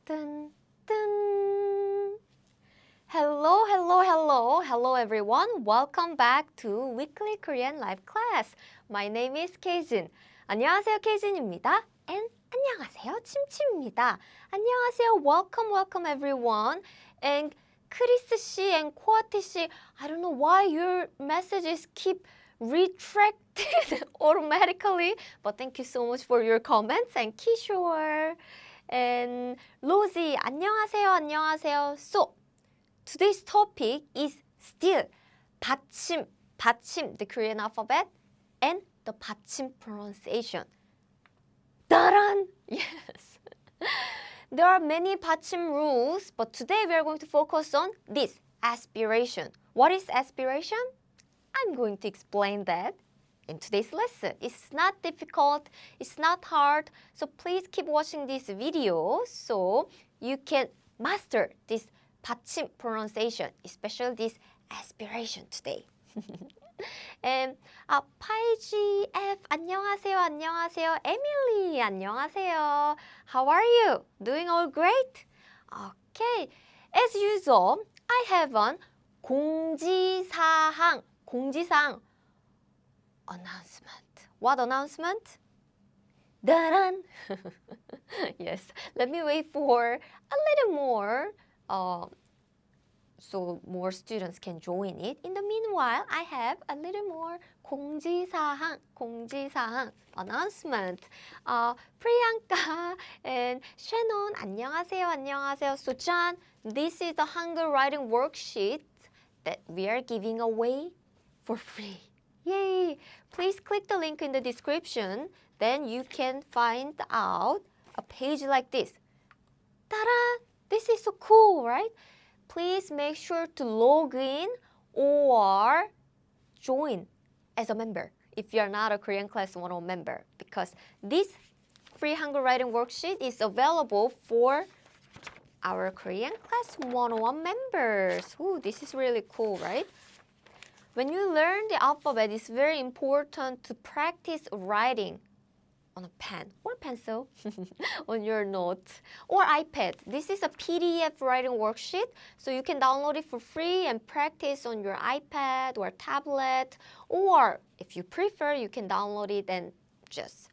Dun, dun. Hello everyone. Welcome back to Weekly Korean Live Class. My name is Keijin. 안녕하세요, Keijin입니다. And 안녕하세요, 침침입니다. 안녕하세요, welcome everyone. And 크리스 씨 and 코아티 씨, I don't know why your messages keep retracted automatically, but thank you so much for your comments. And Kishore and Rosie, 안녕하세요. So, today's topic is still 받침, the Korean alphabet, and the 받침 pronunciation. Daran! Yes. There are many 받침 rules, but today we are going to focus on this, aspiration. What is aspiration? I'm going to explain that in today's lesson. It's not difficult, it's not hard, so please keep watching this video so you can master this 받침 pronunciation, especially this aspiration today. And 8GF 안녕하세요. Emily 안녕하세요. How are you? Doing all great? Okay. As usual, I have an 공지사항 announcement. What announcement? Daran! Yes, let me wait for a little more so more students can join it. In the meanwhile, I have a little more 공지사항 announcement. Priyanka and Shannon, 안녕하세요. So John, this is the Hangul writing worksheet that we are giving away for free. Yay! Please click the link in the description. Then you can find out a page like this. Ta-da! This is so cool, right? Please make sure to log in or join as a member if you are not a Korean Class 101 member, because this free Hangul writing worksheet is available for our Korean Class 101 members. Ooh, this is really cool, right? When you learn the alphabet, it's very important to practice writing on a pen or pencil on your notes or iPad. This is a PDF writing worksheet, so you can download it for free and practice on your iPad or tablet, or if you prefer, you can download it and just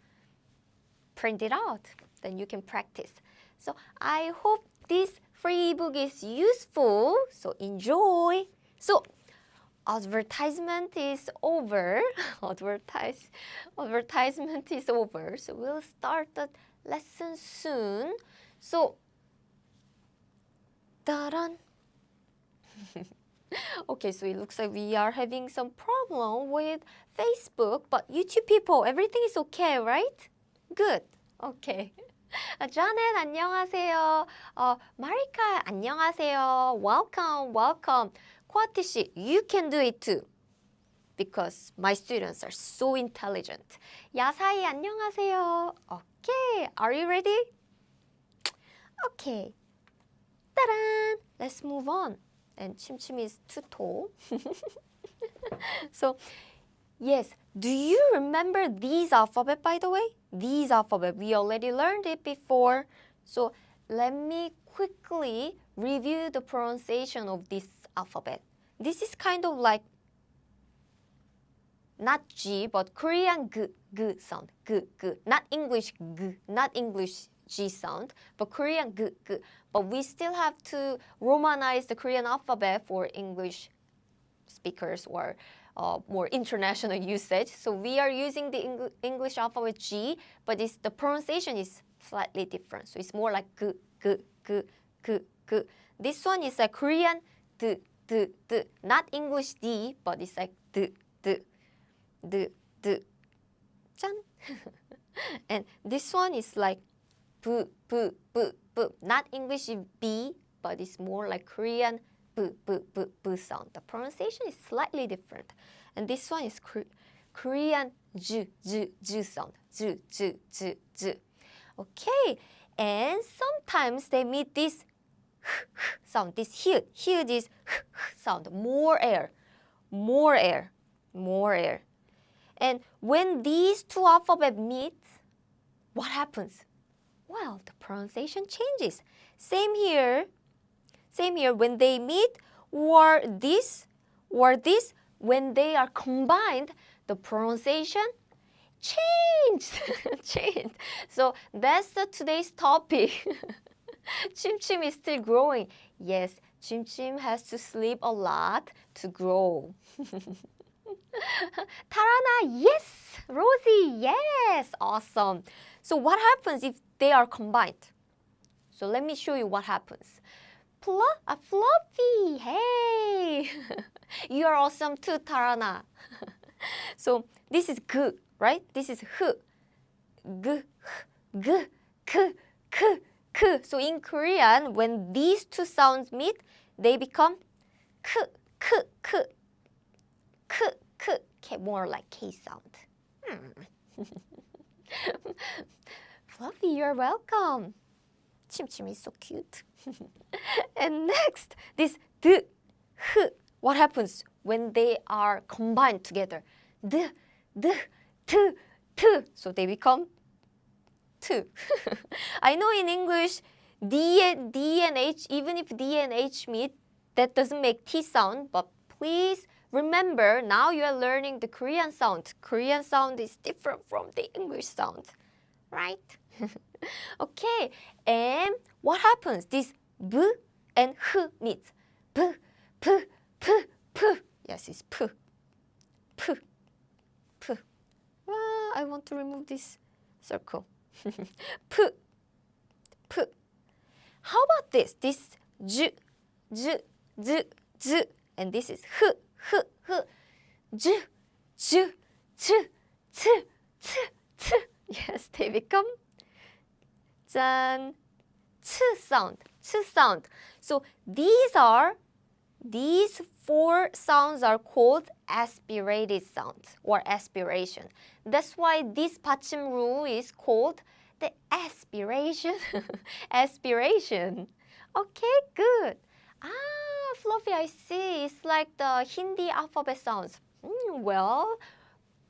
print it out. Then you can practice. So I hope this free ebook is useful, so enjoy. So advertisement is over. Advertisement is over. So we'll start the lesson soon. So, daran. Okay, so it looks like we are having some problem with Facebook, but YouTube people, everything is okay, right? Good. Okay. Janet, 안녕하세요. Marika, 안녕하세요. Welcome. 코아티 씨, you can do it too, because my students are so intelligent. 야사이, 안녕하세요. Okay, are you ready? Okay. Ta-da! Let's move on. And Chimchim is too tall. So, yes, do you remember these alphabet, by the way? These alphabet, we already learned it before. So, let me quickly review the pronunciation of this alphabet. This is kind of like not G, but Korean G sound. G. Not English G, not English G sound, but Korean G. But we still have to romanize the Korean alphabet for English speakers or more international usage. So we are using the English alphabet G, but the pronunciation is slightly different. So it's more like G. This one is a Korean D, not English D, but it's like D. 짠. And this one is like B, not English B, but it's more like Korean B sound. The pronunciation is slightly different. And this one is Korean J sound. J. Okay, and sometimes they meet this sound, this here this sound, more air. And when these two alphabets meet, what happens? Well, the pronunciation changes. Same here. Same here. When they meet, or this, when they are combined, the pronunciation changed. Changed. So that's today's topic. Chim Chim is still growing. Yes, Chim Chim has to sleep a lot to grow. Tarana, yes. Rosie, yes. Awesome. So what happens if they are combined? So let me show you what happens. Fluffy, hey. You are awesome too, Tarana. So this is g, right? This is h. G, g, k, k, k. So in Korean, when these two sounds meet, they become k, k, k, k, k, more like K sound. Fluffy, you're welcome. Chim Chim is so cute. And next, this d, h. What happens when they are combined together? D, d, t, t. So they become t. I know in English, D and H, even if D and H meet, that doesn't make T sound. But please remember, now you are learning the Korean sound. Korean sound is different from the English sound, right? Okay, and what happens? This b and h meets. P, p, p, p. Yes, it's p, p, p. Ah, I want to remove this circle. P, p. How about this? This j, j, j, j, and this is h, h, h. J, j, j, j, j, j. Yes, they become 짠, ch sound, ch sound. So these four sounds are called aspirated sounds or aspiration. That's why this Batchim rule is called the aspiration. Aspiration. Okay, good. Ah, Fluffy, I see. It's like the Hindi alphabet sounds. Well,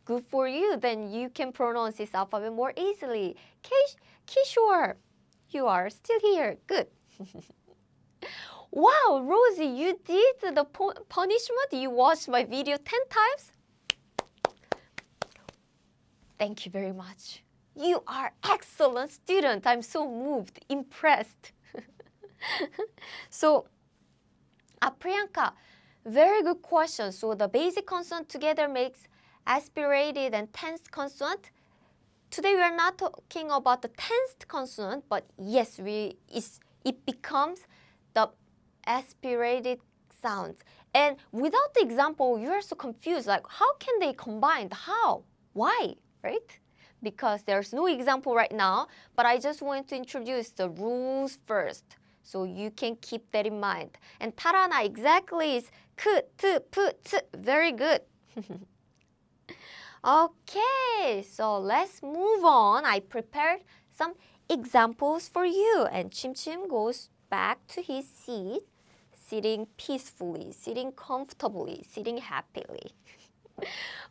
good for you. Then you can pronounce this alphabet more easily. Kishore, you are still here. Good. Wow, Rosie, you did the punishment? You watched my video 10 times? Thank you very much. You are excellent student. I'm so moved, impressed. So, Priyanka, very good question. So the basic consonant together makes aspirated and tensed consonant. Today we are not talking about the tensed consonant, but yes, it becomes the aspirated sounds. And without the example, you are so confused. Like, how can they combine? How? Why? Right? Because there's no example right now, but I just want to introduce the rules first, so you can keep that in mind. And Tarana exactly is k, t, p, t. Very good. Okay, so let's move on. I prepared some examples for you. And Chim Chim goes back to his seat, sitting peacefully, sitting comfortably, sitting happily.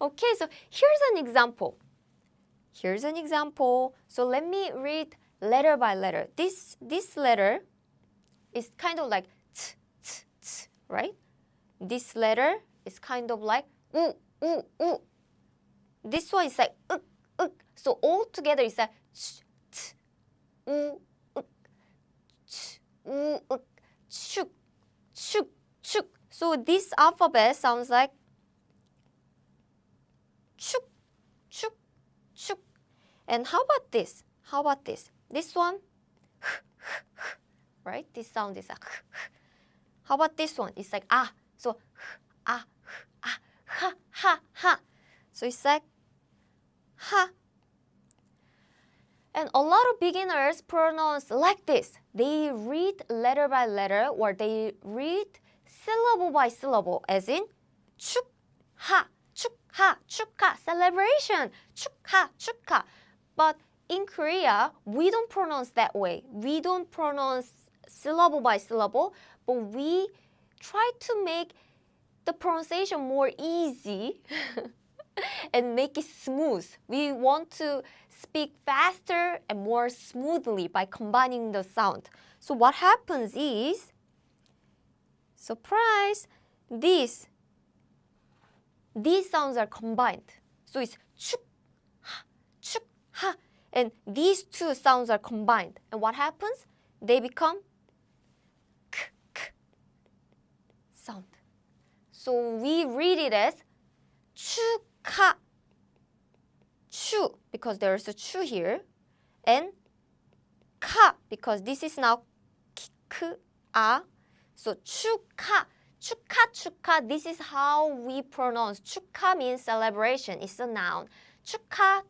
Okay, so here's an example. Here's an example. So let me read letter by letter. This letter is kind of like t, t, t, right? This letter is kind of like u, u, u. This one is like uk, uk. So all together it's like ch, t, u, uk, ch, u, uk, chuk, chuk, chuk. So this alphabet sounds like chuk, chuk, chuk. And how about this? How about this? This one, right? This sound is like. How about this one? It's like ah. So ah, ah, ha, ha, ha. So it's like ha. And a lot of beginners pronounce like this. They read letter by letter, or they read syllable by syllable, as in chuk ha, chukha, celebration, chukha. But in Korea, we don't pronounce that way. We don't pronounce syllable by syllable, but we try to make the pronunciation more easy and make it smooth. We want to speak faster and more smoothly by combining the sound. So what happens is, surprise, these sounds are combined. So it's 축, ha, and these two sounds are combined. And what happens? They become k sound. So we read it as 축하, 추, because there is a 추 here, and 카, because this is now k, a. So 축하, 축하, this is how we pronounce. 축하 means celebration. It's a noun. 축하.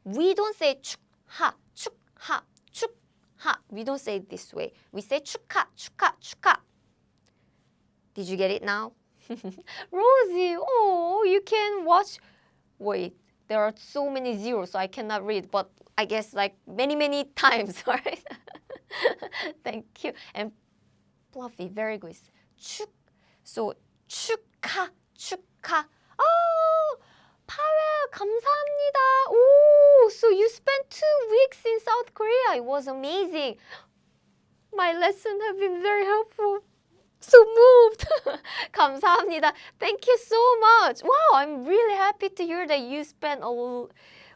We don't say 축하. We don't say it this way. We say 축하. Did you get it now? Rosie, oh, you can watch. Wait, there are so many zeros, so I cannot read, but I guess like many times, right? Thank you. And Fluffy, very good. So 축하. Oh, 파웰, 감사합니다. Oh, so you spent 2 weeks in South Korea. It was amazing. My lessons have been very helpful. So moved. 감사합니다. Thank you so much. Wow, I'm really happy to hear that you spent an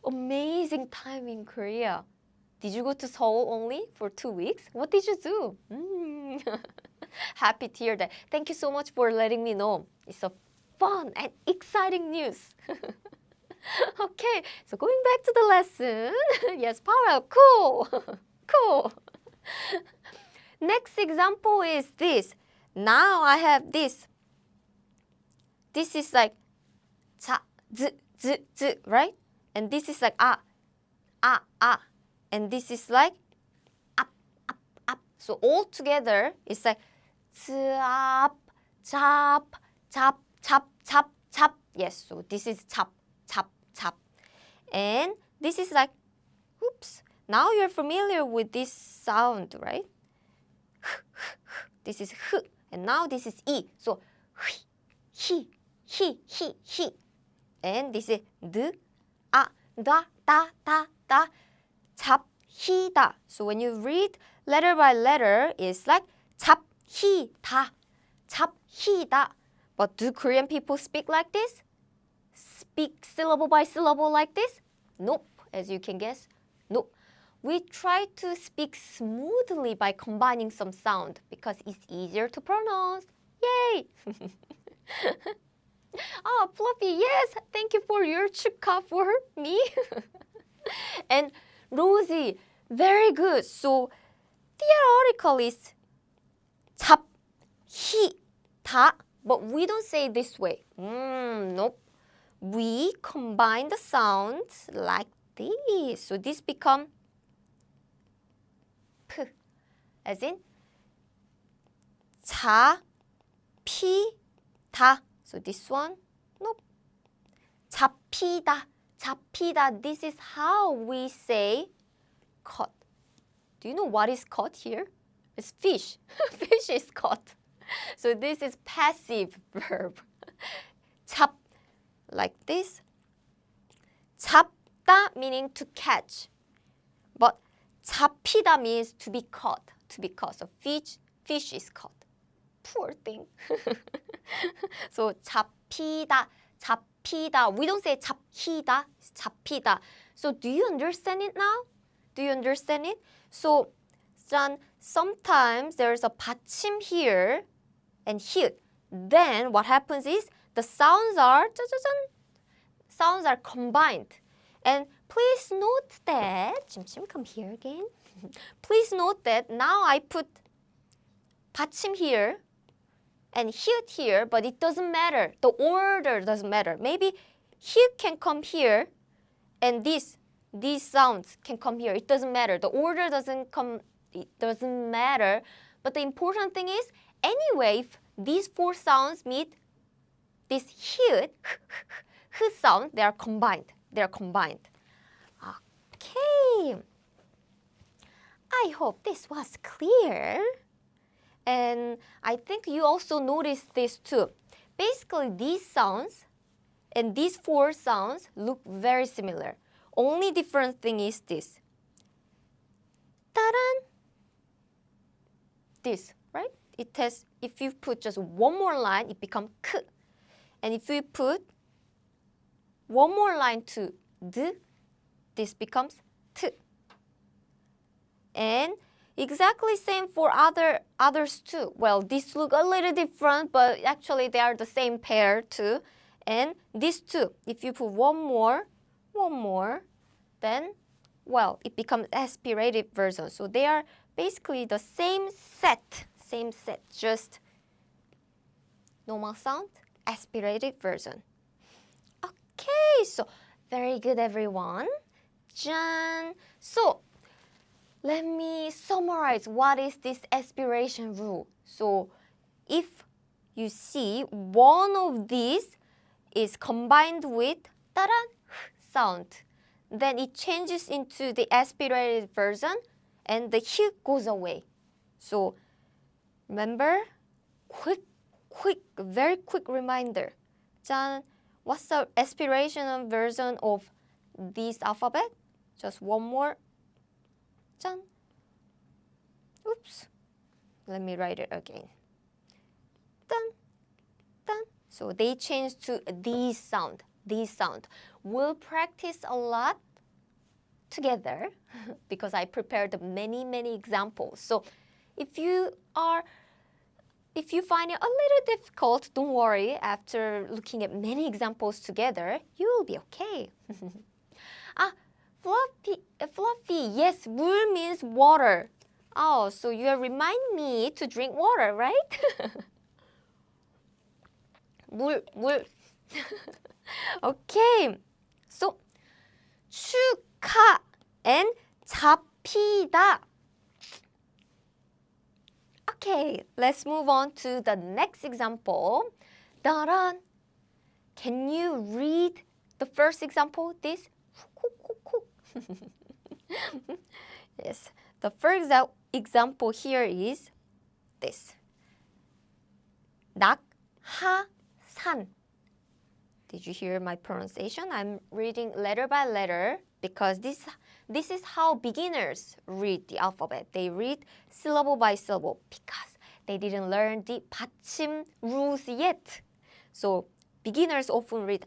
amazing time in Korea. Did you go to Seoul only for 2 weeks? What did you do? Happy to hear that. Thank you so much for letting me know. It's a fun and exciting news. Okay, so going back to the lesson. Yes, Powell, cool. Next example is this. Now I have this. This is like 자, z, right? And this is like a. And this is like up. So all together it's like zap. Yes, so this is chap. And this is like, oops. Now you're familiar with this sound, right? This is h. And now this is e. So he. And this is d, a, da. 잡히다. So when you read letter by letter, it's like 잡히다. But do Korean people speak like this? Speak syllable by syllable like this? Nope, as you can guess. Nope. We try to speak smoothly by combining some sound because it's easier to pronounce. Yay! Oh, Fluffy, yes! Thank you for your 축하 for me. And Rosie, very good. So theoretically it's 잡히다, but we don't say it this way. Nope. We combine the sounds like this. So this become p, as in 잡히다. So this one, nope. 잡히다. This is how we say caught. Do you know what is caught here? It's fish. Fish is caught. So this is passive verb. 잡, like this. 잡다 meaning to catch. But 잡히다 means to be caught. So fish is caught. Poor thing. So 잡히다. We don't say 잡히다, it's 잡히다. So do you understand it now? So sometimes there's a 받침 here and here. Then what happens is the sounds are combined. And please note that, Chim, come here again. Please note that now I put 받침 here and here, but it doesn't matter. The order doesn't matter. Maybe here can come here, and these sounds can come here. It doesn't matter. The order doesn't matter. But the important thing is, anyway, if these 4 sounds meet this here, sound, they are combined. Okay. I hope this was clear. And I think you also noticed this too. Basically, these sounds and these 4 sounds look very similar. Only different thing is this. 따란, this, right? It has, if you put just one more line, it becomes k. And if you put one more line to d, this becomes t. And exactly same for others too. Well, these look a little different, but actually they are the same pair too. And these two, if you put one more, then, well, it becomes aspirated version. So they are basically the same set, just normal sound, aspirated version. Okay, so very good, everyone. 짠. So let me summarize what is this aspiration rule. So if you see one of these is combined with 따란 sound, then it changes into the aspirated version and the h goes away. So remember, very quick reminder. 짠, what's the aspiration version of this alphabet? Just one more. 짠. Oops. Let me write it again. 짠, 짠. So they change to this sound. We'll practice a lot together because I prepared many examples. So if you find it a little difficult, don't worry. After looking at many examples together, you will be okay. Fluffy. Yes, 물 means water. Oh, so you remind me to drink water, right? 물. Okay. So 축하 and 잡히다. Okay, let's move on to the next example. 다란. Can you read the first example? This. Yes. The first example here is this. 낙하산. Did you hear my pronunciation? I'm reading letter by letter because this is how beginners read the alphabet. They read syllable by syllable because they didn't learn the Batchim rules yet. So beginners often read,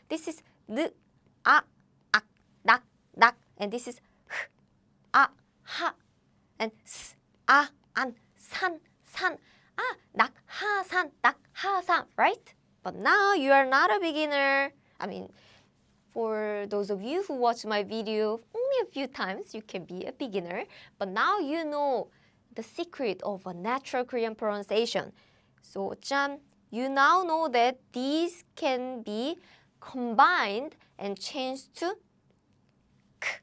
this is 느, 아, 악, 낙, and this is 흐, 아, 하, and 스, 아, 안, 산. 낙하산, right? But now you are not a beginner. I mean, for those of you who watch my video only a few times, you can be a beginner. But now you know the secret of a natural Korean pronunciation. So, you now know that these can be combined and changed to k.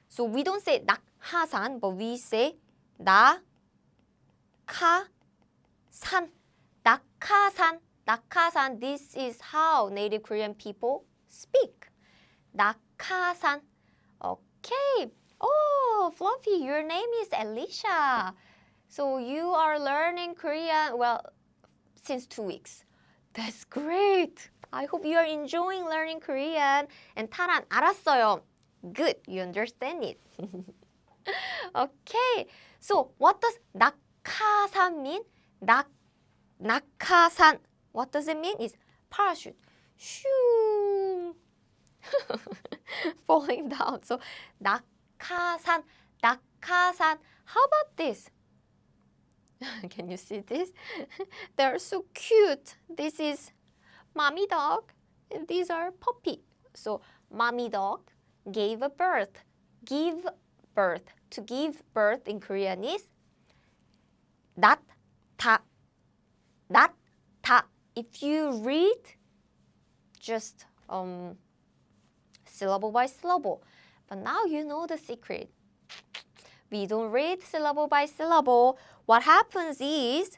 So we don't say 낙하산, but we say 낙하산. 낙하산, this is how native Korean people speak. 낙하산. Okay. Oh, Fluffy, your name is Alicia. So you are learning Korean, well, since 2 weeks. That's great. I hope you are enjoying learning Korean. And 타란, 알았어요. Good, you understand it. Okay. So what does 낙하산 mean? 낙하산. What does it mean? It's parachute. Shoo. Falling down. So 낙하산. How about this? Can you see this? They're so cute. This is mommy dog and these are puppy. So mommy dog gave a birth. Give birth. To give birth in Korean is 낳다. If you read just syllable by syllable. But now you know the secret. We don't read syllable by syllable. What happens is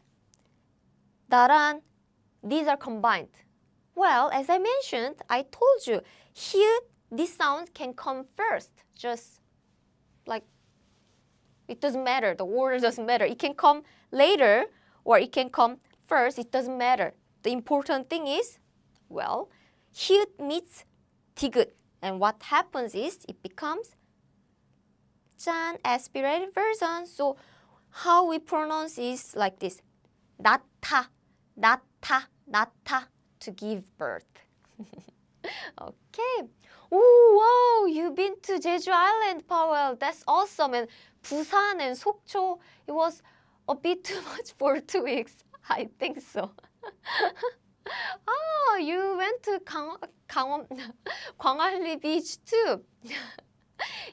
나란, these are combined. Well, as I mentioned, I told you, here this sound can come first. Just like, it doesn't matter. The order doesn't matter. It can come later or it can come first. It doesn't matter. The important thing is, well, here meets 디귿. And what happens is it becomes 짠, aspirated version. So how we pronounce is like this. 낳다, 낳다, 낳다, to give birth. Okay. Oh, wow, you've been to Jeju Island, Powell. That's awesome. And Busan and Sokcho, it was a bit too much for 2 weeks. I think so. Oh, you went to Gwangalli Beach too.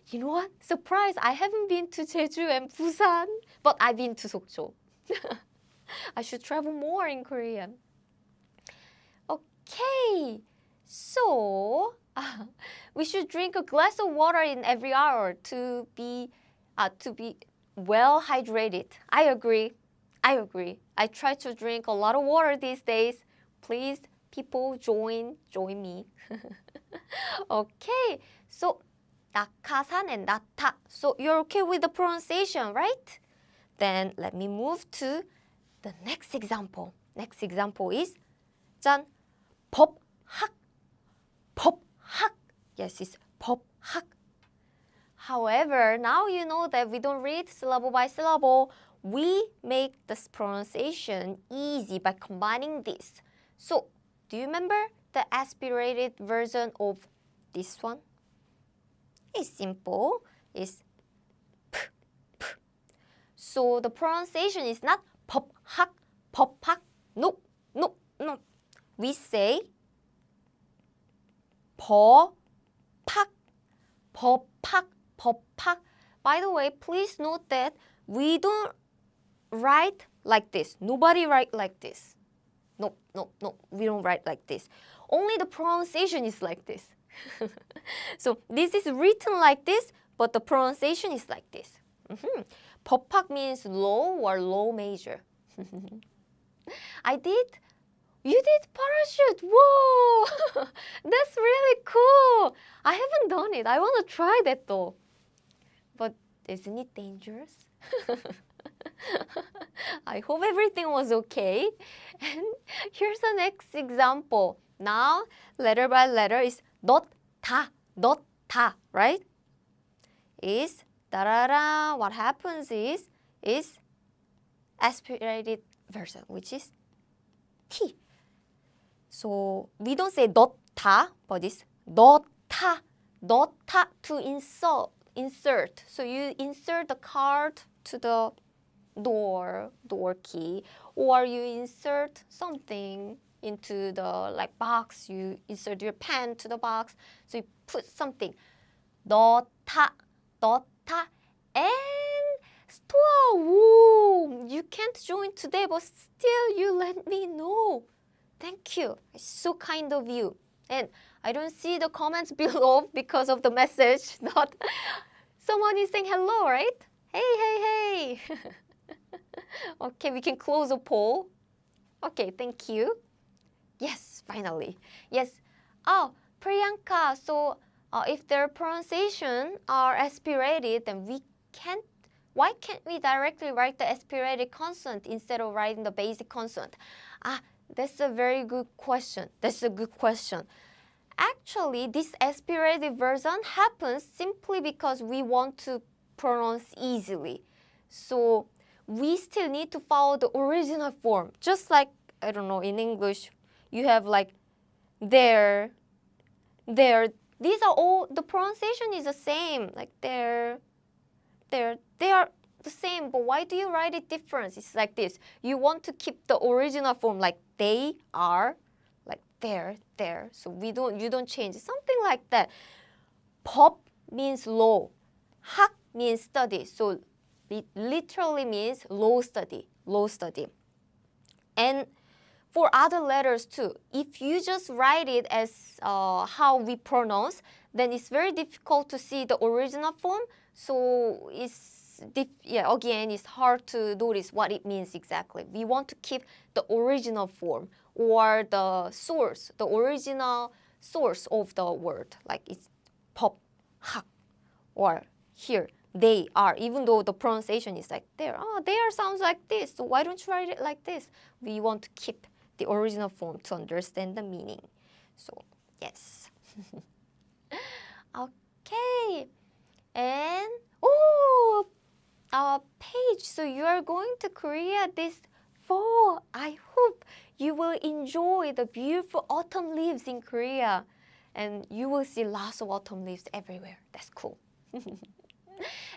You know what? Surprise! I haven't been to Jeju and Busan, but I've been to Sokcho. I should travel more in Korea. Okay, so we should drink a glass of water in every hour to be well hydrated. I agree. I try to drink a lot of water these days. Please, people, join me. Okay, so 낙하산 and 낙타. So you're okay with the pronunciation, right? Then let me move to the next example. Next example is 짠, 법학. 법학. Yes, it's 법학. However, now you know that we don't read syllable by syllable. We make this pronunciation easy by combining this. So, do you remember the aspirated version of this one? It's simple. It's p, p. So the pronunciation is not 법학, 법학. No. We say 법학, 법학, 법학. By the way, please note that we don't write like this. Nobody write like this. No. We don't write like this. Only the pronunciation is like this. So this is written like this, but the pronunciation is like this. 법학 means low or low major. You did parachute. Whoa! That's really cool. I haven't done it. I want to try that though. But isn't it dangerous? I hope everything was okay. And here's the next example. Now, letter by letter is 넣다, 넣다, right? Is tarara. What happens is aspirated version, which is T. So we don't say 넣다, but it's 넣다, 넣다 to insert. So you insert the card to the door key, or you insert something into the box. You insert your pen to the box. So you put something. 넣다, 넣다, and store. Woo! You can't join today, but still you let me know. Thank you. It's so kind of you. And I don't see the comments below because of the message. Not someone is saying hello, right? Hey. Okay, we can close the poll. Okay, thank you. Yes, finally. Yes. Oh, Priyanka. So if their pronunciation are aspirated, then why can't we directly write the aspirated consonant instead of writing the basic consonant? That's a very good question. Actually, this aspirated version happens simply because we want to pronounce easily. So we still need to follow the original form. Just like, I don't know, in English, you have there. These are all, the pronunciation is the same. Like there. They are the same, but why do you write it different? It's like this. You want to keep the original form, like they are, like there. So you don't change it. Something like that. 법 means low. 학 means study. So it literally means low study. And for other letters too, if you just write it as how we pronounce, then it's very difficult to see the original form. So again, it's hard to notice what it means exactly. We want to keep the original form or the source, the original source of the word. Like it's 법, 학, or here, they are. Even though the pronunciation is like there. There sounds like this. So why don't you write it like this? We want to keep the original form to understand the meaning. So, yes. Okay. And, Paige, so you are going to Korea this fall. I hope you will enjoy the beautiful autumn leaves in Korea. And you will see lots of autumn leaves everywhere. That's cool.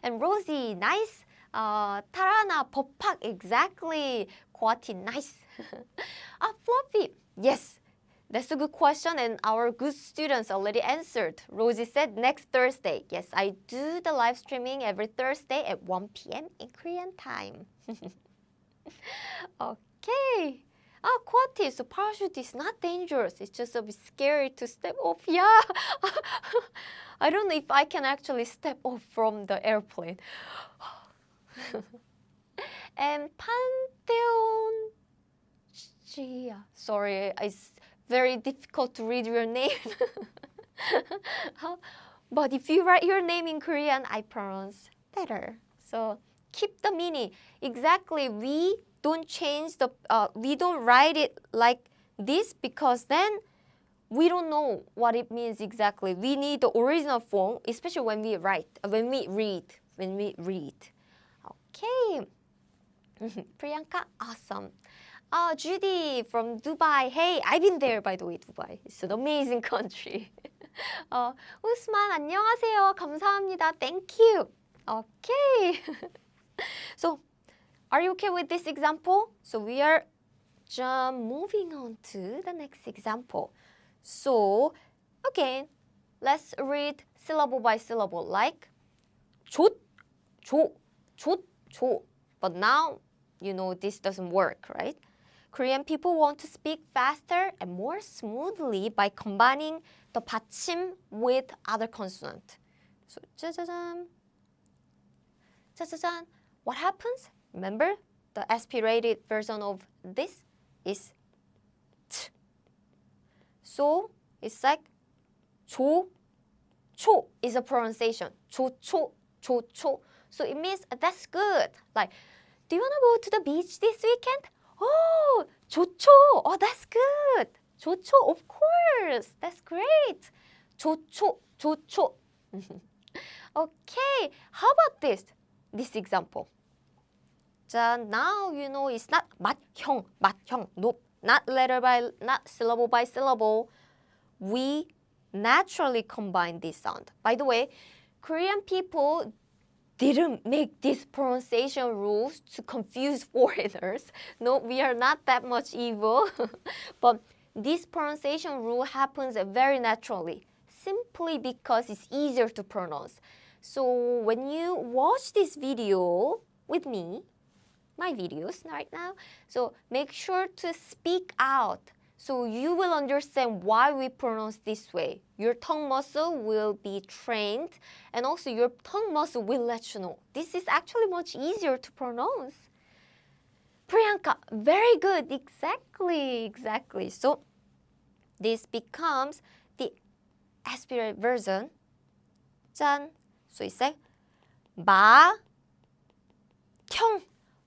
And Rosie, nice. Tarana, Popak, exactly. Kwati, nice. Fluffy, yes. That's a good question, and our good students already answered. Rosie said next Thursday. Yes, I do the live streaming every Thursday at 1 p.m. in Korean time. Okay. Kwati, so parachute is not dangerous. It's just a bit scary to step off. Yeah. I don't know if I can actually step off from the airplane. And Pantheon Gia. Sorry, it's very difficult to read your name. But if you write your name in Korean, I pronounce better. So keep the meaning. Exactly, we don't change the, we don't write it like this because then we don't know what it means exactly. We need the original form, especially when we write, when we read. Okay. Priyanka, awesome. Judy from Dubai. Hey, I've been there, by the way, Dubai. It's an amazing country. Usman, 안녕하세요. 감사합니다. Thank you. Okay. So, are you okay with this example? So, we are moving on to the next example. So, again, let's read syllable by syllable, like 조, 조, 조, 조. But now, you know, this doesn't work, right? Korean people want to speak faster and more smoothly by combining the Batchim with other consonant. So, 짜자잔. 짜자잔. What happens? Remember, the aspirated version of this is ch. So, it's like 조, 초 is a pronunciation. 조, 초, 조, 초. So it means that's good. Like, do you want to go to the beach this weekend? Oh, 좋죠. Oh, that's good. 좋죠, of course. That's great. 좋죠, 좋죠. Okay, how about this example? 자, now you know it's not 맏형, 맏형. Nope, not syllable by syllable. We naturally combine this sound. By the way, Korean people didn't make these pronunciation rules to confuse foreigners. No, we are not that much evil. But this pronunciation rule happens very naturally, simply because it's easier to pronounce. So when you watch this video with me, my videos right now, so make sure to speak out so you will understand why we pronounce this way. Your tongue muscle will be trained, and also your tongue muscle will let you know. This is actually much easier to pronounce. Priyanka, very good. Exactly. So this becomes the aspirated version. 짠. So it's like 맏형,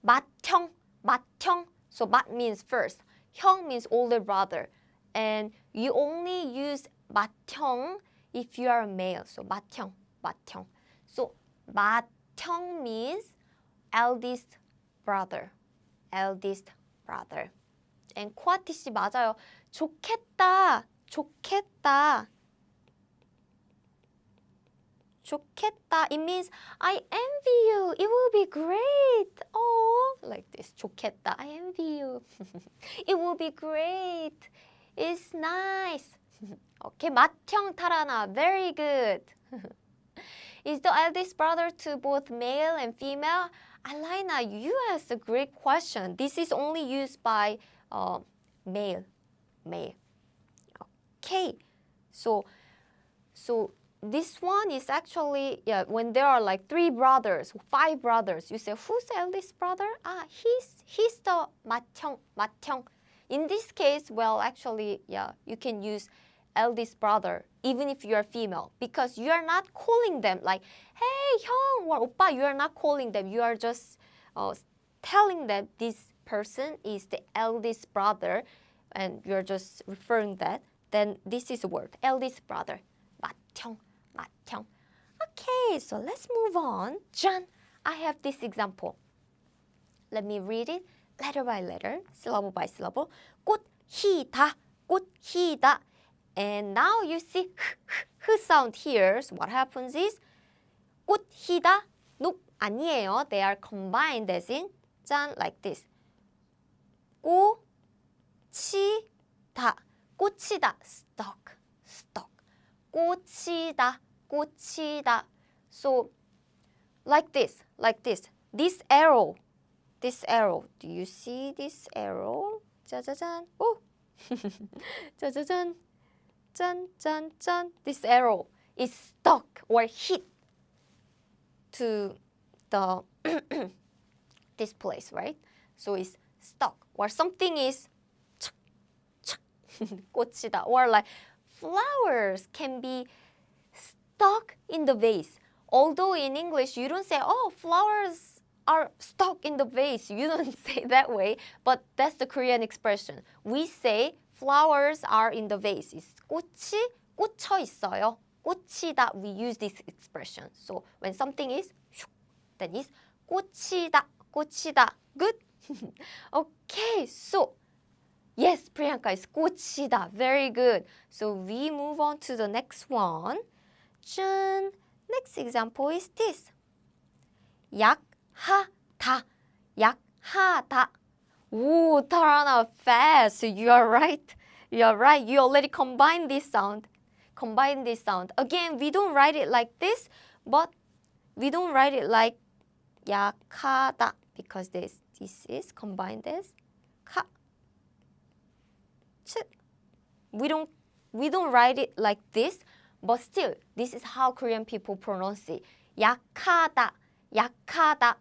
맏형, 맏형. So 맏 means first. 형 means older brother. And you only use 맏형 if you are a male. So 맏형, 맏형. So 맏형 means eldest brother. Eldest brother. And 코아티 씨 맞아요. 좋겠다. 좋겠다. 좋겠다. It means I envy you. It will be great. Oh, like this. 좋겠다. I envy you. It will be great. It's nice. Okay, 맏형 타라나. Very good. Is the eldest brother to both male and female? Alina, you asked a great question. This is only used by male. Okay. So this one is actually, when there are like 3 brothers, 5 brothers, you say, who's the eldest brother? He's the 맏형. In this case, well, actually, you can use eldest brother, even if you are female, because you are not calling them like, hey, 형, or 오빠, you are not calling them. You are just telling them this person is the eldest brother, and you're just referring that. Then this is a word, eldest brother, 맏형. Okay, so let's move on. 짠! I have this example. Let me read it letter by letter, syllable by syllable. 꽃희다, 꽃희다. And now you see h sound here. So what happens is 꽃희다, nope, 아니에요. They are combined as in 짠, like this. 꽃이다, 꽃이다, stalk, stalk. 꽃이다, 꽃이다. So like this, like this. This arrow. Do you see this arrow? 짜자잔. Oh. 짜자잔. 짠, 짠, 짠. This arrow is stuck or hit to the this place, right? So it's stuck. Or something is 꽃이다. Or like flowers can be stuck in the vase. Although in English you don't say, oh, flowers are stuck in the vase. You don't say that way, but that's the Korean expression. We say flowers are in the vase. It's 꽃이 꽂혀 있어요. 꽃이다. We use this expression. So when something is, then it's 꽃이다, 꽃이다. Good? Okay, so yes, Priyanka is 꽃이다. Very good. So we move on to the next one. Next example is this. 약하다, 약하다. Ooh, Tarana, fast. So you are right. You are right. You already combined this sound. Combine this sound. Again, we don't write it like this, but we don't write it like 약하다 because this is combined as 카. We don't write it like this, but still, this is how Korean people pronounce it. 약하다, 약하다.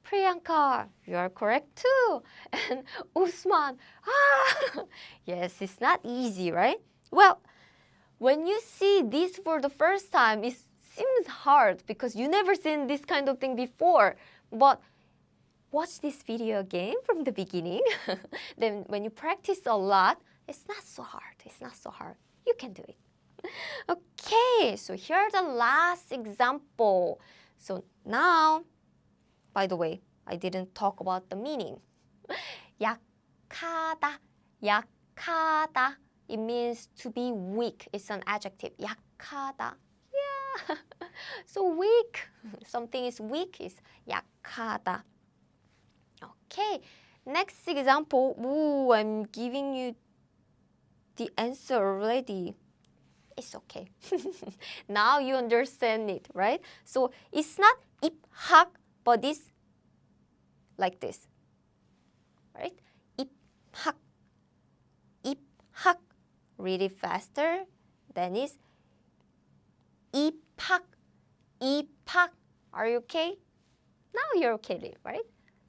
Priyanka, you are correct too. And Usman, yes, it's not easy, right? Well, when you see this for the first time, it seems hard because you never seen this kind of thing before. But watch this video again from the beginning. Then when you practice a lot, it's not so hard. It's not so hard. You can do it. Okay, so here are the last example. So now, by the way, I didn't talk about the meaning. 약하다, 약하다. It means to be weak. It's an adjective. 약하다. Yeah. So weak. Something is weak is 약하다. Okay. Next example. Ooh, I'm giving you the answer already. It's okay. Now you understand it, right? So it's not 입학, but it's like this, right? 입학, 입학. Read it faster. Then it's 입학, 입학. Are you okay? Now you're okay, right?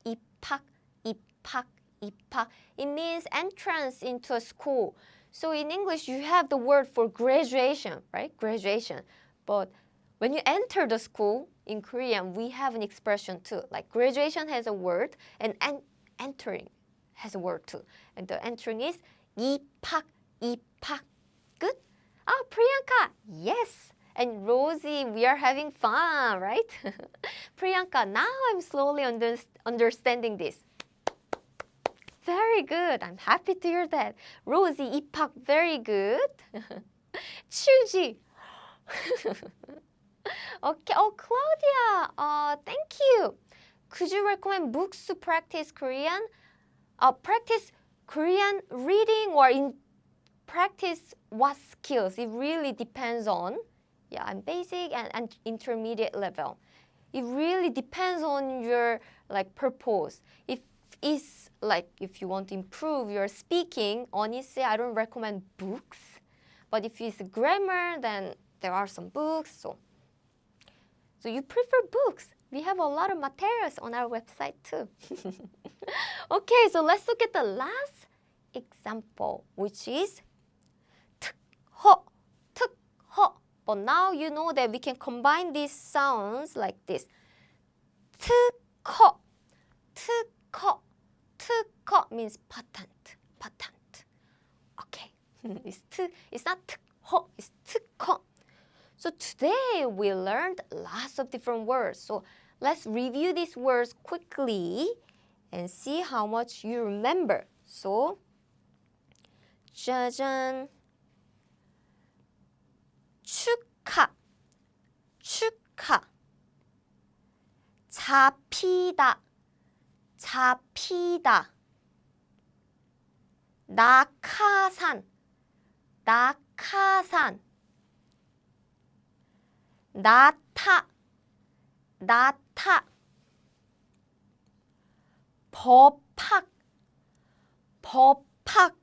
입학, 입학, 입학. It means entrance into a school. So in English, you have the word for graduation, right? Graduation. But when you enter the school, in Korean, we have an expression too. Like graduation has a word and entering has a word too. And the entering is 입학, 입학. Good? Oh, Priyanka, yes. And Rosie, we are having fun, right? Priyanka, now I'm slowly understanding this. Very good. I'm happy to hear that. Rosie, 입학, very good. Chuji. Okay. Oh, Claudia. Thank you. Could you recommend books to practice Korean? Practice Korean reading or in practice what skills? It really depends on, yeah, basic and intermediate level. It really depends on your like purpose. If it's like if you want to improve your speaking, honestly, I don't recommend books. But if it's grammar, then there are some books. So you prefer books. We have a lot of materials on our website too. Okay, so let's look at the last example, which is 특허, 특허. But now you know that we can combine these sounds like this. 특허, 특허, 특허 means patent, patent. Okay, it's not 특허, it's 특허. So today we learned lots of different words. So let's review these words quickly and see how much you remember. So, 짜잔. 축하. 축하. 잡히다. 잡히다. 낙하산. 낙하산. 나타. 나타. 법학. 법학.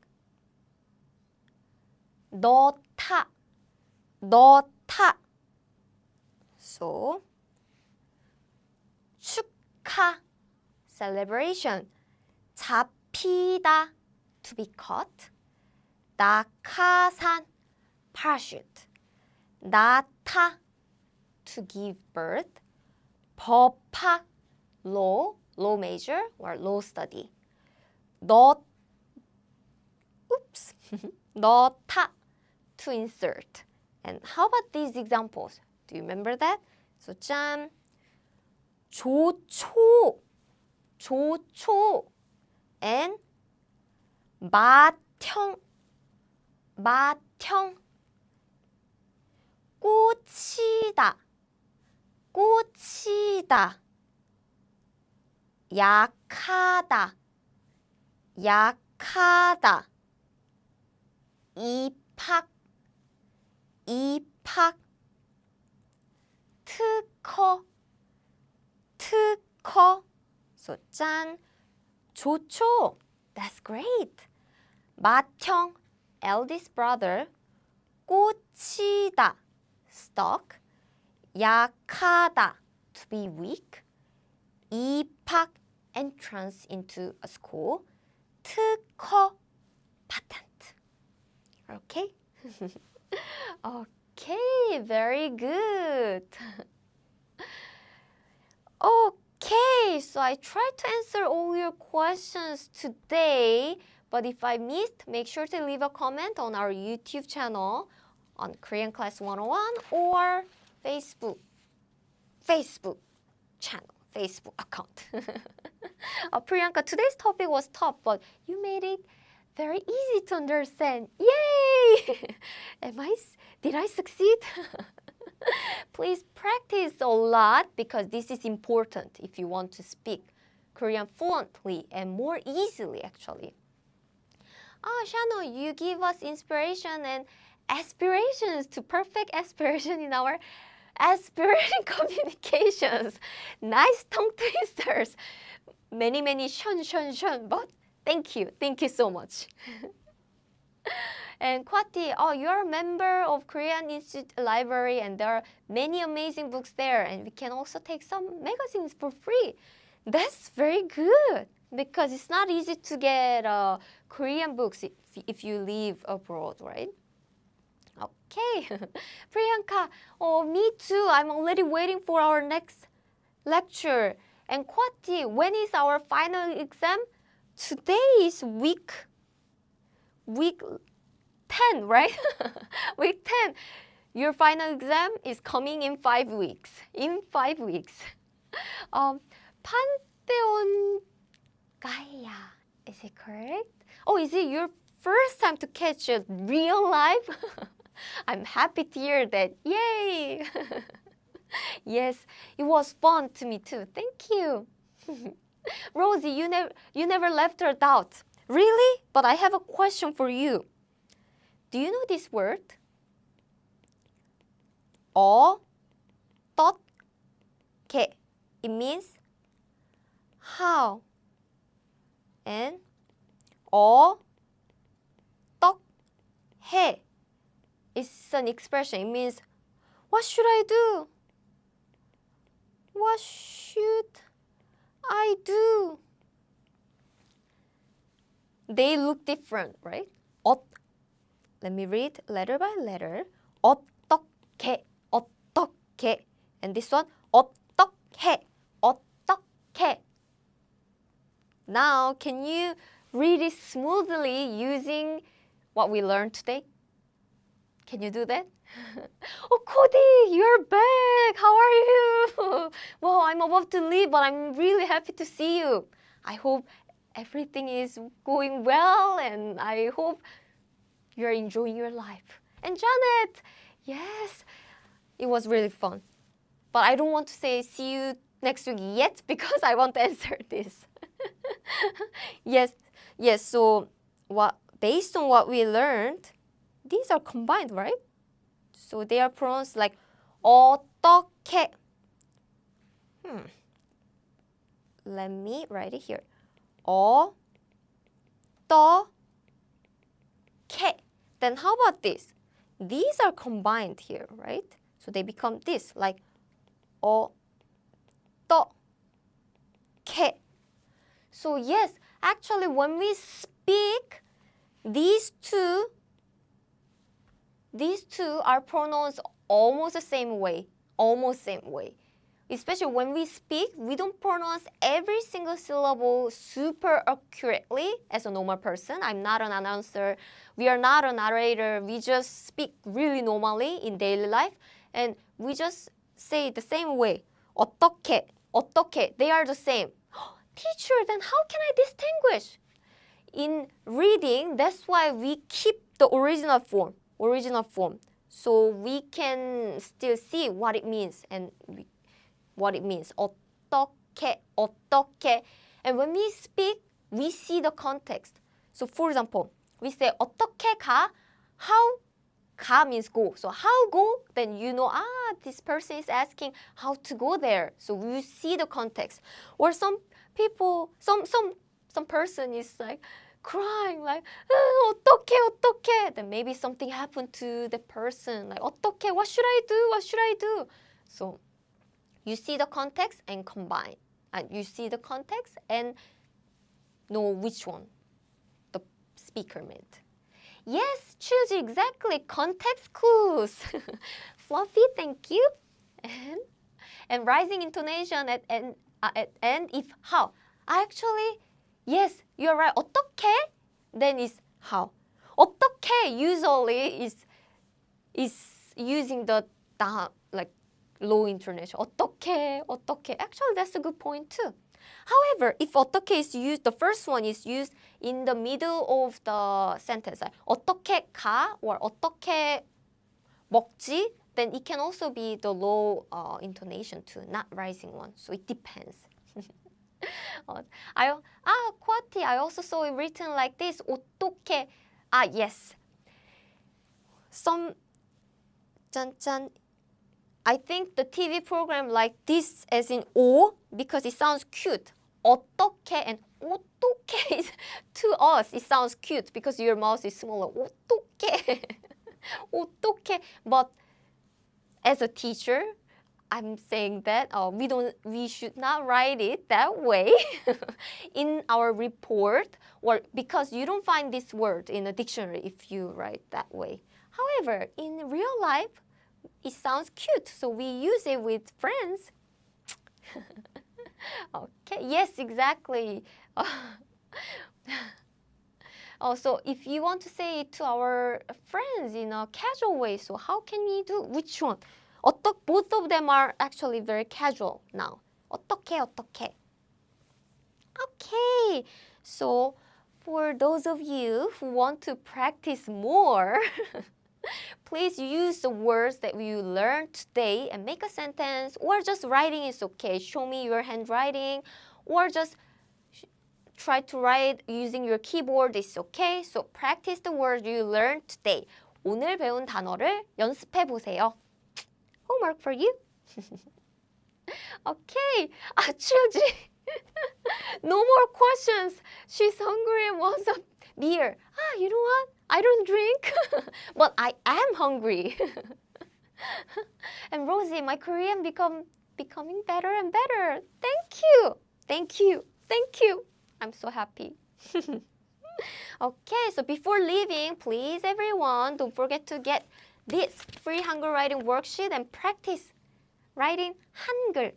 넣다. 넣다. So, 축하, celebration. 잡히다, to be caught. 낙하산, parachute. 나타, to give birth. 법학, law major or law study. 넣다, to insert. And how about these examples? Do you remember that? So, 짠. 조초. 조초. And 마청. 마청. 꽂히다. 꽂히다. 약하다. 약하다. 입학. 입학. 특허. 특허. So, 짠. 좋죠. That's great. 맏형, eldest brother. 꽂히다, stuck. 약하다, to be weak. 입학, entrance into a school. 특허, patent. Okay? Okay, very good. Okay, so I tried to answer all your questions today, but if I missed, make sure to leave a comment on our YouTube channel on Korean Class 101 or Facebook channel, Facebook account. Priyanka, today's topic was tough, but you made it very easy to understand. Yay! Did I succeed? Please practice a lot because this is important if you want to speak Korean fluently and more easily, actually. Shano, you give us inspiration and aspirations to perfect aspiration in our aspiration communications. Nice tongue twisters. Many shun, but thank you so much. And Kwati, you're a member of Korean Institute Library and there are many amazing books there and we can also take some magazines for free. That's very good because it's not easy to get Korean books if you live abroad, right? Okay. Priyanka, me too. I'm already waiting for our next lecture. And Kwati, when is our final exam? Today is week 10, right? Week 10. Your final exam is coming in 5 weeks. In 5 weeks. Pantheon Gaia. Is it correct? Is it your first time to catch a real live? I'm happy to hear that. Yay! Yes, it was fun to me too. Thank you. Rosie, you never left a doubt. Really? But I have a question for you. Do you know this word? 어떻게. It means how. And 어떻게. It's an expression. It means what should I do? What should I do? They look different, right? Let me read letter by letter. 어떻게, 어떻게. And this one, 어떻게, 어떻게. Now, can you read it smoothly using what we learned today? Can you do that? Oh, Cody, you're back. How are you? Well, I'm about to leave, but I'm really happy to see you. I hope everything is going well, and I hope you're enjoying your life. And Janet, yes, it was really fun. But I don't want to say see you next week yet because I want to answer this. Yes, yes. So based on what we learned, these are combined, right? So they are pronounced like 어떻게. Let me write it here. 어떻게. Then how about this? These are combined here, right? So they become this, like 어떻게. So yes, actually when we speak, these two are pronounced almost the same way, Especially when we speak, we don't pronounce every single syllable super accurately as a normal person. I'm not an announcer. We are not a narrator. We just speak really normally in daily life. And we just say the same way. 어떻게. They are the same. Teacher, then how can I distinguish? In reading, that's why we keep the original form. So we can still see what it means 어떻게. And when we speak, we see the context. So for example, we say 어떻게 가? How 가 means go. So how go? Then you know, this person is asking how to go there. So we see the context. Or some people, some person is like crying, like 어떡해. Then maybe something happened to the person, like 어떡해, what should I do? So you see the context and combine. You see the context and know which one the speaker meant. Yes, choose exactly context clues. Fluffy, thank you. And rising intonation at end if how. Actually, yes, you're right. 어떻게 then is how. 어떻게 usually is using the like low intonation. 어떻게. Actually, that's a good point too. However, if 어떻게 is used, the first one is used in the middle of the sentence. Like 어떻게 가 or 어떻게 먹지, then it can also be the low intonation too, not rising one. So it depends. Kwati, I also saw it written like this. 어떻게. Yes. Some 짠짠. I think the TV program like this as in O because it sounds cute. 어떻게 and 어떻게 is to us it sounds cute because your mouth is smaller. 어떻게. 어떻게. But as a teacher, I'm saying that we should not write it that way in our report, or because you don't find this word in a dictionary if you write that way. However, in real life, it sounds cute, so we use it with friends. Okay, yes, exactly. So if you want to say it to our friends in a casual way, so how can we do? Which one? Both of them are actually very casual now. 어떻게. Okay, so for those of you who want to practice more, please use the words that you learned today and make a sentence, or just writing is okay. Show me your handwriting, or just try to write using your keyboard is okay. So practice the words you learned today. 오늘 배운 단어를 연습해 보세요. Homework for you. Okay, Chilji. No more questions. She's hungry and wants a beer. You know what? I don't drink, but I am hungry. And Rosie, my Korean becoming better and better. Thank you. I'm so happy. Okay, so before leaving, please everyone, don't forget to get this free Hangul writing worksheet and practice writing Hangul.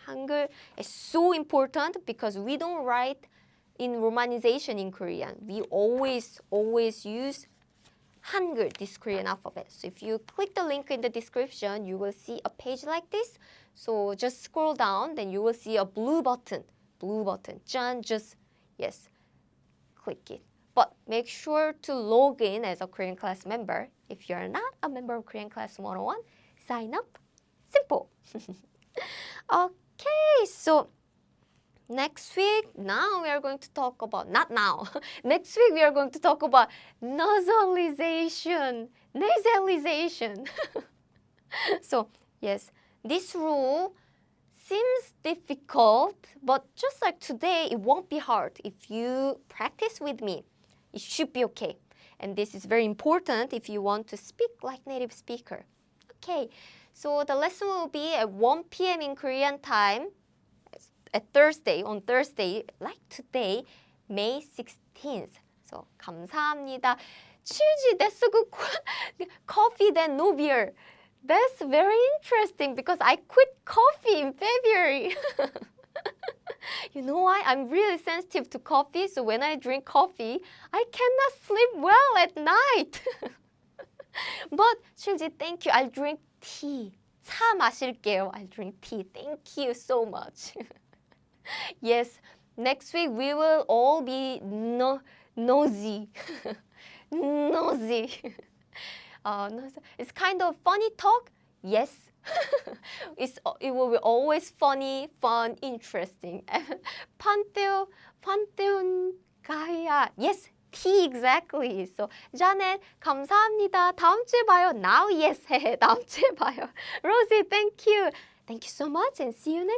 Hangul is so important because we don't write in romanization in Korean. We always use Hangul, this Korean alphabet. So if you click the link in the description, you will see a page like this. So just scroll down, then you will see a blue button. Blue button. 짠, just, yes, click it. But make sure to log in as a Korean class member. If you're not a member of Korean Class 101, sign up. Simple. Okay, so next week, now we are going to talk about, not now, next week we are going to talk about nasalization. Nasalization. So, yes, this rule seems difficult, but just like today, it won't be hard. If you practice with me, it should be okay. And this is very important if you want to speak like native speaker. Okay, so the lesson will be at 1 p.m. in Korean time, at Thursday, on Thursday, like today, May 16th. So, 감사합니다. Chilji, that's a good coffee then no beer. That's very interesting because I quit coffee in February. You know why? I'm really sensitive to coffee, so when I drink coffee, I cannot sleep well at night. But Chilji, thank you. I'll drink tea. 차 마실게요. I'll drink tea. Thank you so much. Yes, next week we will all be nosy. Nosy. It's kind of funny talk. Yes. It will be always funny, fun, interesting. 판테온 가야. Yes, tea exactly. So, Janet, 감사합니다. 다음 주에 봐요. Now, yes. 다음 주에 봐요. Rosie, thank you. Thank you so much and see you next